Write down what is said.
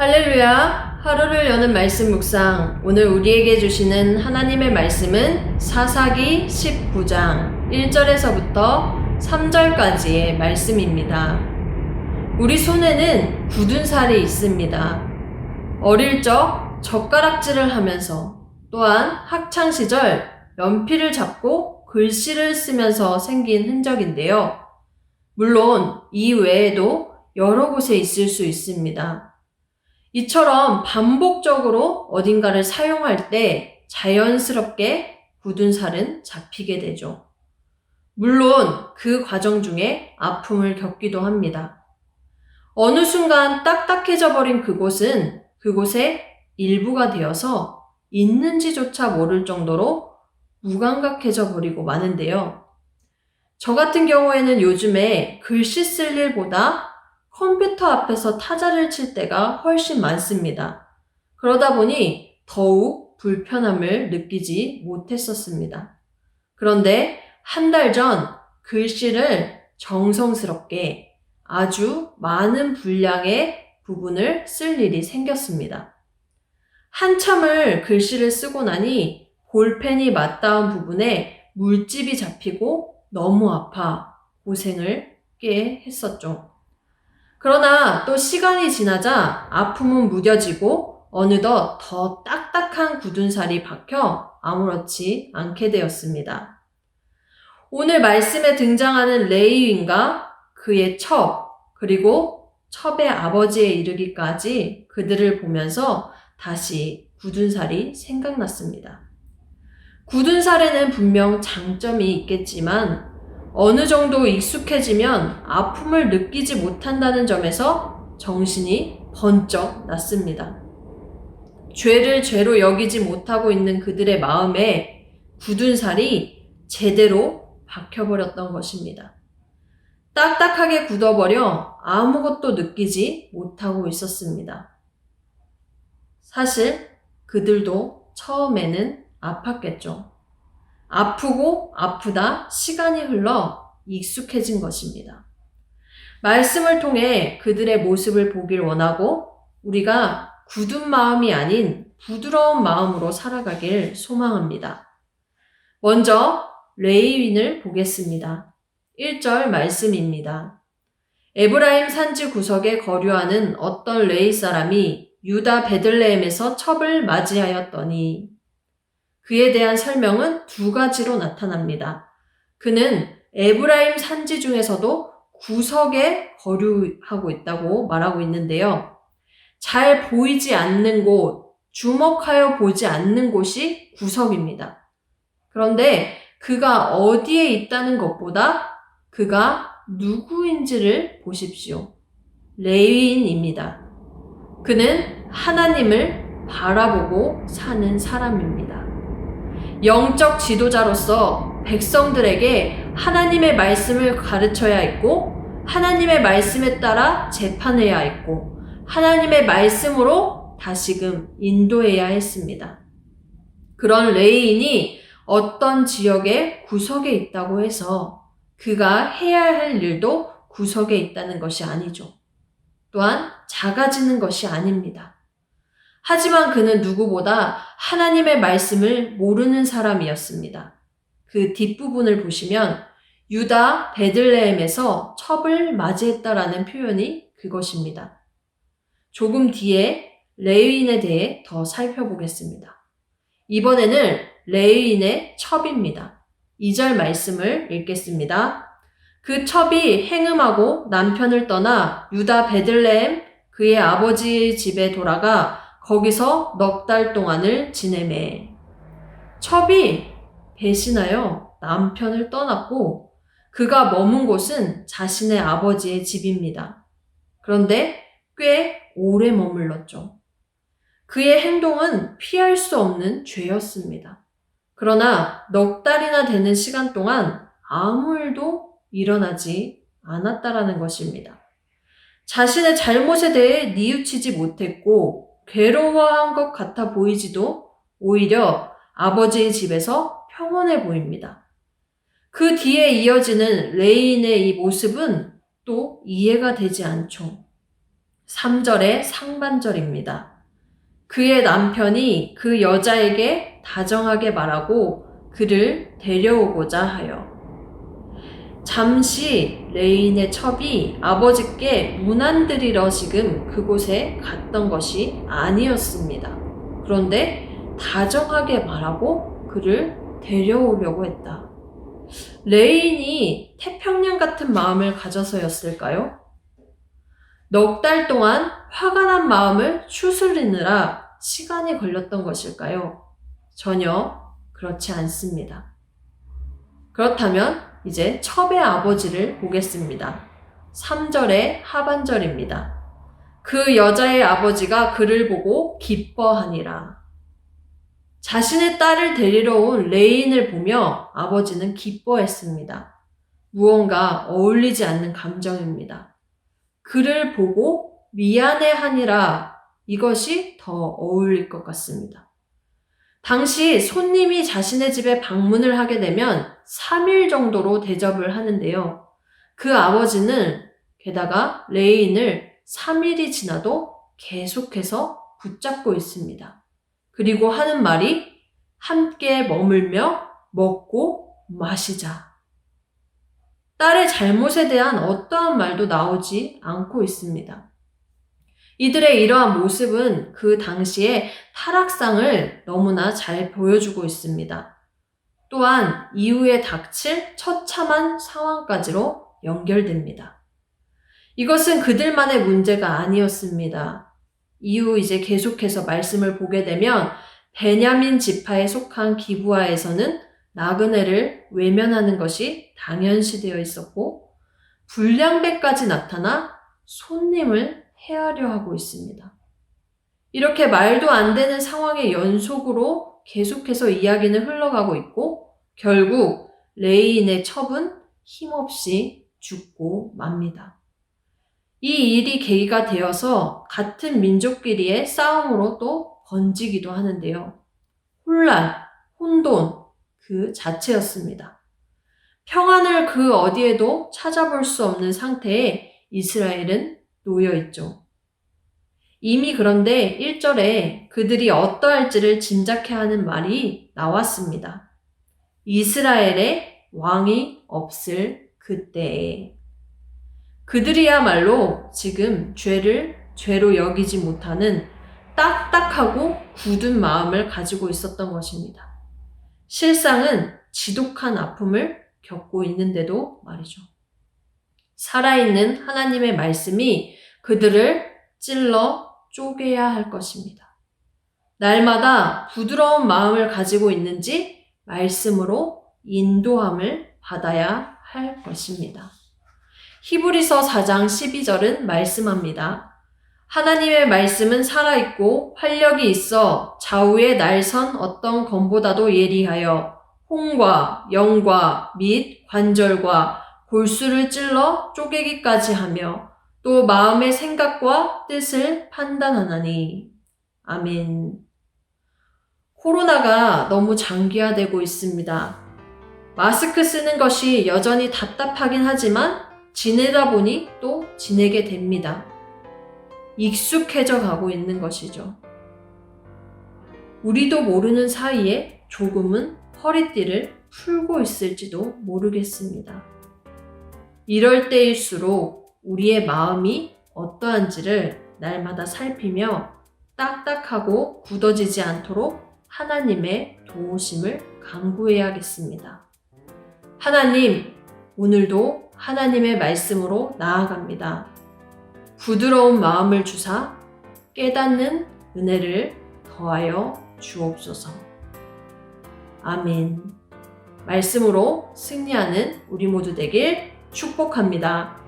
할렐루야! 하루를 여는 말씀 묵상. 오늘 우리에게 주시는 하나님의 말씀은 사사기 19장 1절에서부터 3절까지의 말씀입니다. 우리 손에는 굳은 살이 있습니다. 어릴 적 젓가락질을 하면서 또한 학창시절 연필을 잡고 글씨를 쓰면서 생긴 흔적인데요. 물론 이 외에도 여러 곳에 있을 수 있습니다. 이처럼 반복적으로 어딘가를 사용할 때 자연스럽게 굳은 살은 잡히게 되죠. 물론 그 과정 중에 아픔을 겪기도 합니다. 어느 순간 딱딱해져 버린 그곳의 일부가 되어서 있는지조차 모를 정도로 무감각해져 버리고 마는데요. 저 같은 경우에는 요즘에 글씨 쓸 일보다 컴퓨터 앞에서 타자를 칠 때가 훨씬 많습니다. 그러다 보니 더욱 불편함을 느끼지 못했었습니다. 그런데 한 달 전 글씨를 정성스럽게 아주 많은 분량의 부분을 쓸 일이 생겼습니다. 한참을 글씨를 쓰고 나니 볼펜이 맞닿은 부분에 물집이 잡히고 너무 아파 고생을 꽤 했었죠. 그러나 또 시간이 지나자 아픔은 무뎌지고 어느덧 더 딱딱한 굳은 살이 박혀 아무렇지 않게 되었습니다. 오늘 말씀에 등장하는 레위인과 그의 첩, 그리고 첩의 아버지에 이르기까지 그들을 보면서 다시 굳은 살이 생각났습니다. 굳은 살에는 분명 장점이 있겠지만 어느 정도 익숙해지면 아픔을 느끼지 못한다는 점에서 정신이 번쩍 났습니다. 죄를 죄로 여기지 못하고 있는 그들의 마음에 굳은 살이 제대로 박혀버렸던 것입니다. 딱딱하게 굳어버려 아무것도 느끼지 못하고 있었습니다. 사실 그들도 처음에는 아팠겠죠. 아프고 아프다 시간이 흘러 익숙해진 것입니다. 말씀을 통해 그들의 모습을 보길 원하고 우리가 굳은 마음이 아닌 부드러운 마음으로 살아가길 소망합니다. 먼저 레위인을 보겠습니다. 1절 말씀입니다. 에브라임 산지 구석에 거류하는 어떤 레위 사람이 유다 베들레헴에서 첩을 맞이하였더니 그에 대한 설명은 두 가지로 나타납니다. 그는 에브라임 산지 중에서도 구석에 거류하고 있다고 말하고 있는데요. 잘 보이지 않는 곳, 주목하여 보지 않는 곳이 구석입니다. 그런데 그가 어디에 있다는 것보다 그가 누구인지를 보십시오. 레위인입니다. 그는 하나님을 바라보고 사는 사람입니다. 영적 지도자로서 백성들에게 하나님의 말씀을 가르쳐야 했고 하나님의 말씀에 따라 재판해야 했고 하나님의 말씀으로 다시금 인도해야 했습니다. 그런 레위인이 어떤 지역의 구석에 있다고 해서 그가 해야 할 일도 구석에 있다는 것이 아니죠. 또한 작아지는 것이 아닙니다. 하지만 그는 누구보다 하나님의 말씀을 모르는 사람이었습니다. 그 뒷부분을 보시면 유다 베들레헴에서 첩을 맞이했다라는 표현이 그것입니다. 조금 뒤에 레위인에 대해 더 살펴보겠습니다. 이번에는 레위인의 첩입니다. 2절 말씀을 읽겠습니다. 그 첩이 행음하고 남편을 떠나 유다 베들레헴 그의 아버지 집에 돌아가 거기서 넉 달 동안을 지내매. 첩이 배신하여 남편을 떠났고 그가 머문 곳은 자신의 아버지의 집입니다. 그런데 꽤 오래 머물렀죠. 그의 행동은 피할 수 없는 죄였습니다. 그러나 넉 달이나 되는 시간 동안 아무 일도 일어나지 않았다라는 것입니다. 자신의 잘못에 대해 뉘우치지 못했고 괴로워한 것 같아 보이지도 오히려 아버지의 집에서 평온해 보입니다. 그 뒤에 이어지는 레위인의 이 모습은 또 이해가 되지 않죠. 3절의 상반절입니다. 그의 남편이 그 여자에게 다정하게 말하고 그를 데려오고자 하여. 잠시 레인의 첩이 아버지께 문안드리러 지금 그곳에 갔던 것이 아니었습니다. 그런데 다정하게 말하고 그를 데려오려고 했다. 레인이 태평양 같은 마음을 가져서였을까요? 넉 달 동안 화가 난 마음을 추스리느라 시간이 걸렸던 것일까요? 전혀 그렇지 않습니다. 그렇다면 이제 첩의 아버지를 보겠습니다. 3절의 하반절입니다. 그 여자의 아버지가 그를 보고 기뻐하니라. 자신의 딸을 데리러 온 레인을 보며 아버지는 기뻐했습니다. 무언가 어울리지 않는 감정입니다. 그를 보고 미안해하니라. 이것이 더 어울릴 것 같습니다. 당시 손님이 자신의 집에 방문을 하게 되면 3일 정도로 대접을 하는데요. 그 아버지는 게다가 레인을 3일이 지나도 계속해서 붙잡고 있습니다. 그리고 하는 말이 함께 머물며 먹고 마시자. 딸의 잘못에 대한 어떠한 말도 나오지 않고 있습니다. 이들의 이러한 모습은 그 당시의 타락상을 너무나 잘 보여주고 있습니다. 또한 이후에 닥칠 처참한 상황까지로 연결됩니다. 이것은 그들만의 문제가 아니었습니다. 이후 이제 계속해서 말씀을 보게 되면 베냐민 지파에 속한 기브아에서는 나그네를 외면하는 것이 당연시되어 있었고 불량배까지 나타나 손님을 해하려 하고 있습니다. 이렇게 말도 안 되는 상황의 연속으로 계속해서 이야기는 흘러가고 있고 결국 레인의 첩은 힘없이 죽고 맙니다. 이 일이 계기가 되어서 같은 민족끼리의 싸움으로 또 번지기도 하는데요. 혼란, 혼돈 그 자체였습니다. 평안을 그 어디에도 찾아볼 수 없는 상태에 이스라엘은 놓여 있죠. 이미 그런데 1절에 그들이 어떠할지를 짐작해 하는 말이 나왔습니다. 이스라엘에 왕이 없을 그때에. 그들이야말로 지금 죄를 죄로 여기지 못하는 딱딱하고 굳은 마음을 가지고 있었던 것입니다. 실상은 지독한 아픔을 겪고 있는데도 말이죠. 살아있는 하나님의 말씀이 그들을 찔러 쪼개야 할 것입니다. 날마다 부드러운 마음을 가지고 있는지 말씀으로 인도함을 받아야 할 것입니다. 히브리서 4장 12절은 말씀합니다. 하나님의 말씀은 살아있고 활력이 있어 좌우의 날선 어떤 검보다도 예리하여 홍과 영과 및 관절과 골수를 찔러 쪼개기까지 하며 또 마음의 생각과 뜻을 판단하나니. 아멘. 코로나가 너무 장기화되고 있습니다. 마스크 쓰는 것이 여전히 답답하긴 하지만 지내다 보니 또 지내게 됩니다. 익숙해져 가고 있는 것이죠. 우리도 모르는 사이에 조금은 허리띠를 풀고 있을지도 모르겠습니다. 이럴 때일수록 우리의 마음이 어떠한지를 날마다 살피며 딱딱하고 굳어지지 않도록 하나님의 도우심을 간구해야겠습니다. 하나님, 오늘도 하나님의 말씀으로 나아갑니다. 부드러운 마음을 주사 깨닫는 은혜를 더하여 주옵소서. 아멘. 말씀으로 승리하는 우리 모두 되길 축복합니다.